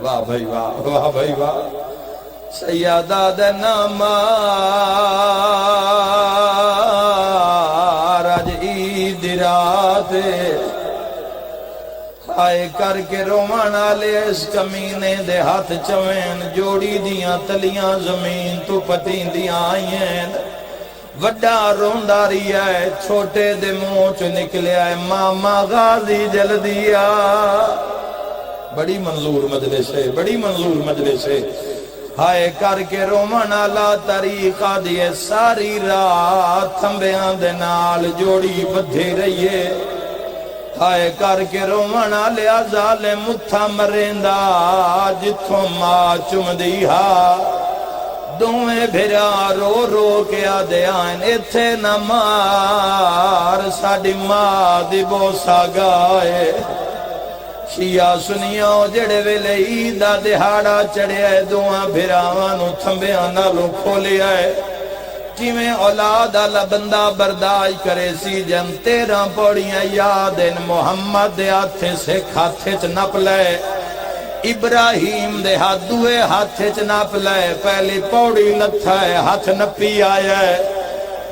واہ بھائی واہ، واہ بھائی واہ۔ سیادہ دے نامار اج عید رات آئے کر کے رومان آلے اس کمینے دے ہاتھ چوین جوڑی دیاں تلیاں زمین تو پتین دیاں آئین وڈا رونداری ہے چھوٹے دے منہ چ نکلے آئے ماما غازی جل دیا۔ بڑی منظور مجلس ہے، بڑی منظور مجلس ہے۔ ہائے کر کے رومن آلا طریقہ دیے ساری رات تھمبیاں دے نال جوڑی بدھے رہیے۔ ہائے کر کے رومن آلیا ظالم متھا مریندا جتھوں ماں چم دیا دوئے بھرا رو رو کے آدھے آئین اتھے نہ مار ساڑی ماں دی بوسا گائے۔ شیعہ سنیاں جڑے ویلے عیدہ دہاڑا چڑھے آئے دعا بھراوانو تھمبیاں نالو کھولے آئے کیویں اولاد آلہ بندہ برداشت کرے سی جن 13 پوڑیاں یادن محمد دے ہاتھے سے کھاتے چ نپ لے ابراہیم دے ہاتھ دوئے ہاتھے چ نپ لے پہلی پوڑی لتھا ہے ہاتھ نپی آیا ہے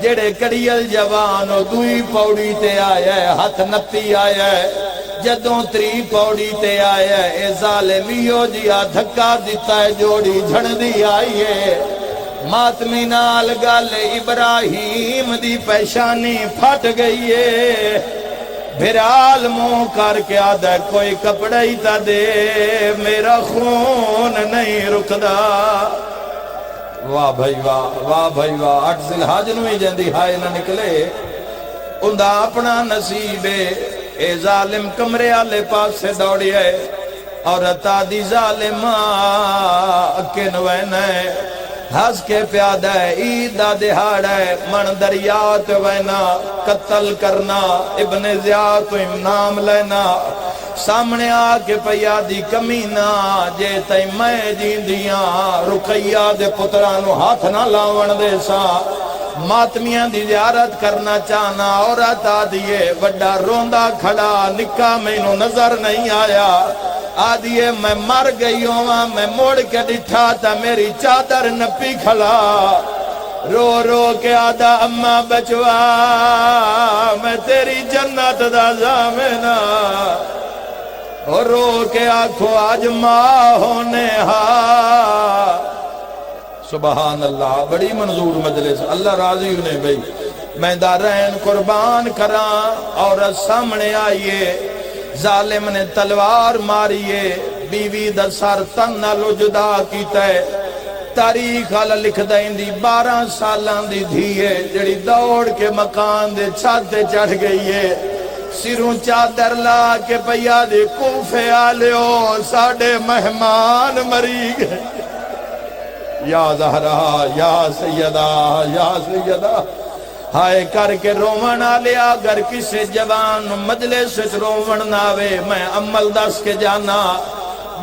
جڑے کڑیل جوانو دوئی پوڑی تے آیا ہے ہاتھ نپی آیا ہے جدوں 3 پوڑی تے آیا ہے اے ظالمیو جیا دھکا دیتا ہے جوڑی جھڑ دی آئی ہے ماتمی نال گل ابراہیم دی پیشانی پھٹ گئی ہے بھرال منہ کر کے آدھا کوئی کپڑا ہی تا دے میرا خون نہیں رکدا۔ واہ بھائی واہ، واہ بھائی واہ۔ 8 ذوالحج نو ہی جندی ہائے نہ نکلے اندہ اپنا نصیبے اے ظالم کمرے آلے پاس سے دوڑی ہے عورت آدھی ظالم اکن وینے ہس کے پیادہ ہے عیدہ دہاڑ ہے من دریات وینا قتل کرنا ابن زیاد تو امنام لینا سامنے آکے پیادی کمینہ جے تے میں جیندیاں رقیہ دے پترانو ہاتھ نہ لاون دے سا ماتمیاں دی زیارت کرنا چاہنا عورت آدھیے وڈا روندہ کھڑا نکاح میں انہوں نظر نہیں آیا آدھیے میں مر گئی ہوں میں موڑ کے ڈٹھا تھا میری چادر نپی کھڑا رو رو کے آدھا اماں بچوا میں تیری جنت دا زامنہ اور رو کے آنکھوں آج ماں ہونے ہاں سبحان اللہ بڑی منظور مجلس اللہ راضی انہیں بھئی میں دارین قربان کراں اور سامنے آئیے ظالم نے تلوار ماریے بیوی دا سر تن نالو جدا کیتا ہے تاریخ آلہ لکھ دائیں دی 12 سالان دی دھیے جڑی دوڑ کے مکان دے چھاتے چڑھ گئی ہے سروں چادر لا کے پیا دے کوفے آلیو ساڑے مہمان مری گئے یا زہرہ یا سیدہ یا سیدہ ہائے کر کے رومن آلیا اگر کسے جوان مجلس سے رومن ناوے میں عمل دس کے جانا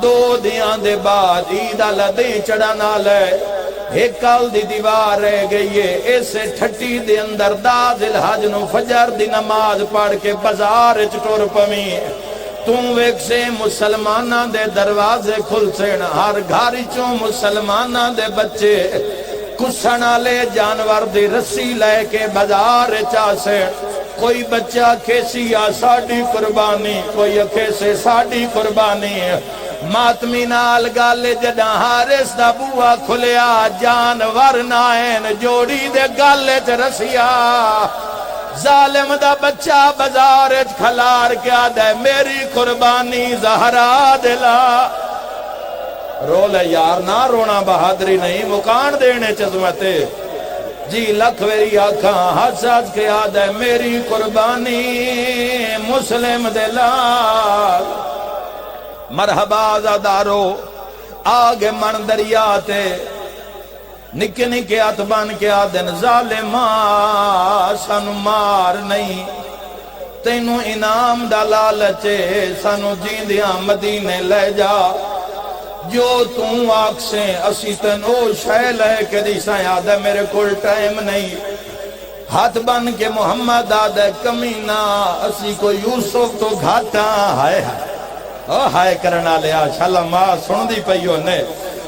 2 دیاں دے بعد عید آلہ دی چڑھانا لے ایک کال دی دیوار رہ گئی ہے ایسے ٹھٹی دے اندر ذوالحج نو فجر دی نماز پڑھ کے بازار چٹور پمی تم ایک سے مسلمانہ دے دروازے کھل سین ہر گھاری چوں مسلمانہ دے بچے کسنا لے جانور دی رسی لے کے بازار چاسے کوئی بچہ کیسی یا ساڑی قربانی کوئی کیسے ساڑی قربانی ماتمی نال گالے جڑا حارس دا بوا کھلیا جانور نائن جوڑی دے گالے چ رسیا ظالم دا بچہ بازارج کھلار کیا دے میری قربانی زہرا دلا رو لے یار نہ رونا بہادری نہیں مکان دینے چزمتے جی لکھ ویری آکھاں حسد کیا دے میری قربانی مسلم دلال مرحبا آزادارو آگے من دریاتے نکے نکے اتبان کے آدن ظالمان سانو مار نہیں تینو انعام دلالچے سانو جیندیاں مدینے لے جا جو تم آگ سے اسی تنو شیل ہے کہ دیسا یاد ہے میرے کل ٹائم نہیں ہاتھ بن کے محمد آدھے کمینہ اسی کو یوسف تو گھاتا ہے او ہائے کرنا لیا شالا ماں سن دی پئیو نے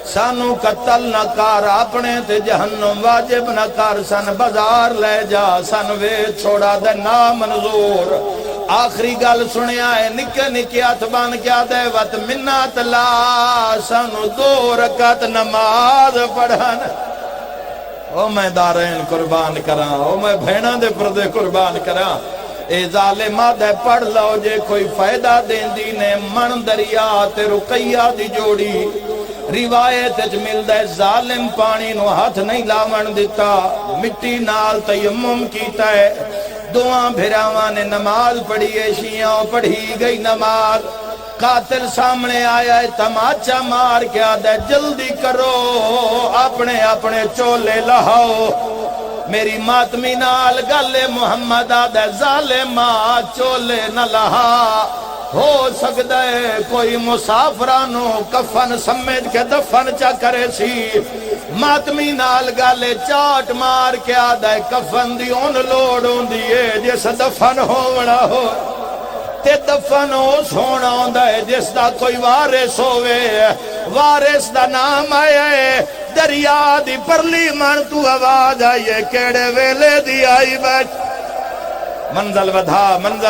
سانو قتل نہ کر اپنے تے جہنم واجب نہ کر سن بازار لے جا سن وے چھوڑا دے نا منظور آخری گل سنیا ہے نکے نکے ہاتھ بان کیا دے وط منت لا سانو 2 رکعت نماز پڑھن او میں دارین قربان کراں او میں بھیناں دے پردے قربان کراں اے ظالمہ دے پڑھ لو جے کوئی فائدہ دین دی نے من دریا تے رقیہ دی جوڑی روایت اچ ملدا ہے ظالم پانی نو ہاتھ نہیں لاون دیتا مٹی نال تیمم کیتا ہے دعاں بھراواں نے نماز پڑھی ہے شیعہ پڑھی گئی نماز قاتل سامنے آیا ہے تماچا مار کے آدھے جلدی کرو اپنے اپنے چولے لہاؤ میری ماتمی نال گلے محمد آدھے ظالمہ چولے نہ لہا ہو سکتا ہے کوئی مسافرانو کفن سمیت کے دفن چا کرے سی ماتمی نال گالے چاٹ مار کے آدھے کفن دی اون لوڑ ہوں دیئے جس دفن ہونا ہو تے دفن ہو سونا ہوں دے جس دا کوئی وارث ہوئے وارث دا نام آئے دریا دی پرلی من تو آواز آئیے کیڑے ویلے دی آئی بیٹھ منزل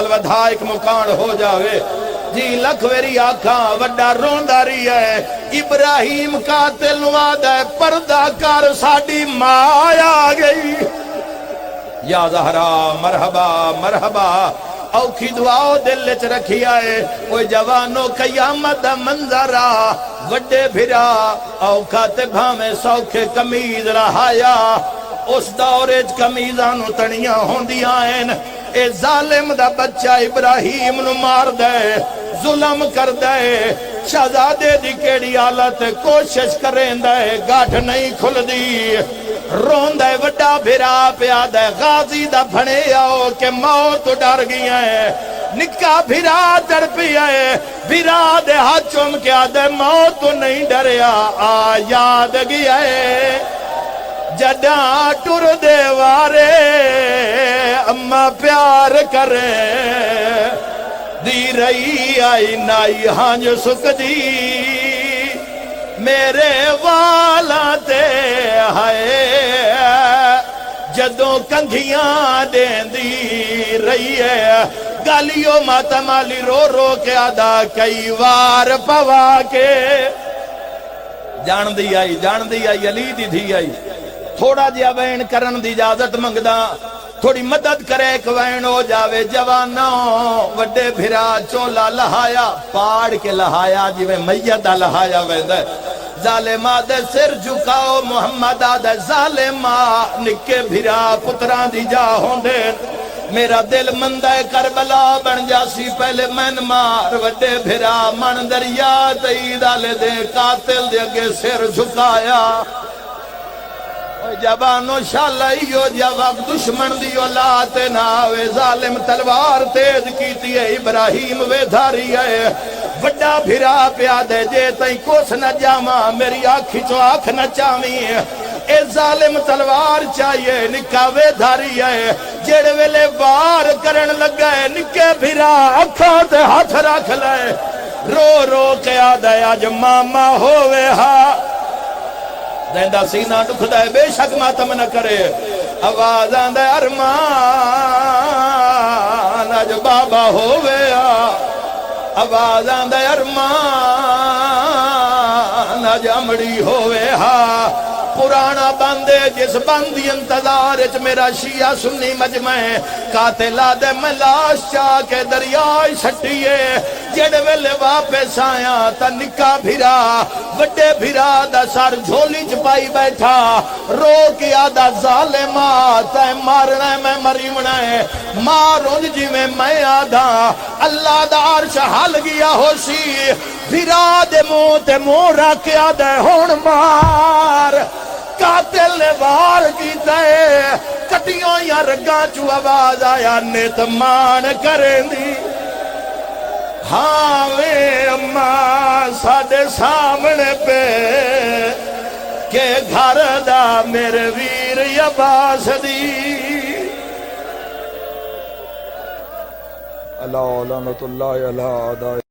ودھا ایک مکان ہو جاوے جی لکھویری آکھاں وڈا رونداری ہے ابراہیم قاتل وعدہ پردہ کر ساڑی ماں آ گئی یا زہرا مرحبا مرحبا اوکھی دعاؤ دل چ رکھی آئے کوئی جوانو قیامت دا منظرہ وڈے بھرا اوکھا تے بھامے سوکھے کمیز رہایا اس دورج کمیزانو تنیاں ہوندیاں ہیں اے ظالم دا بچہ ابراہیم نو مار دے ظلم کر دے شہزادے دی کیڑی حالت کوشش کریں دے گاٹھ نہیں کھل دی رون دے وڈا بھرا پیا دے غازی دا بھنے آؤ کہ موت ڈر گیا ہے نکا بھرا ڈر پیا ہے بھرا دے ہاتھ چوم کیا دے موت نہیں ڈریا آ یاد گیا ہے جڈاں ٹر دے وارے اماں پیار کرے دی رہی آئی نائی ہانج سک دی میرے والا تے ہائے جدوں کنگھیاں دین دی رہی ہے گالیوں ماتمالی رو رو کے آدھا کئی وار پوا کے جان دی آئی علی دی دھی آئی تھوڑا جیا وین کرن دی اجازت منگدا تھوڑی مدد کرے ایک وین ہو جاوے جوانوں وڈے بھرا چولا لہایا پاڑ کے لہایا جویں میدہ لہایا ویندہ ظالمہ دے سر جھکاؤ محمد آدھے ظالمہ نکے بھرا پتران دی جا ہوندے میرا دل مندہ کربلا بن جاسی پہلے من مار وڈے بھرا من دریا تئی ڈالے دے قاتل دے اگے سر جھکایا جبانو شالائیو جواب دشمن دی اولاد ناوے ظالم تلوار تیز کیتی ہے ابراہیم وے دھاری ہے وڈا بھرا پیادے جے تائیں کوس نہ جاما میری آنکھی چو آنکھ نہ چامی اے ظالم تلوار چاہیے نکاوے دھاری ہے جیڑ ویلے وار کرن لگا ہے نکے بھرا اکھاں تے ہاتھ رکھ لائے رو رو کے آدھے آج ماما ہوئے ہاں دیندہ سینہ دکھ دے بے شک ماتم نہ کرے آواز آندے ارمان آج بابا ہوئے آواز آندے ارمان آج امڑی ہوئے پرانا بندے جس بندی انتظار اچ میرا شیعہ سنی مجمع قاتل آدھے میں لاش چاہ کے دریائی سٹیے جڑ ویلے واپس آیا تا نکا بھرا وڈے بھرا دا سار جھولی چپائی بیٹھا رو کی آدھا ظالمہ تے مارنا ہے میں مریمنا ہے ماروں جی میں آدھا اللہ دا عرش حل گیا ہو سی بھرا دے منہ رکھ آدھے ہون مار قاتل نے وار کیتا ہے کٹیوں یا رگاں چو آواز آیا نیت مان کریں دی ہاں وے اماں ساڑے سامنے پہ کہ گھر دا میرے ویر یا باس دی اللہ لعنت اللہ علیہ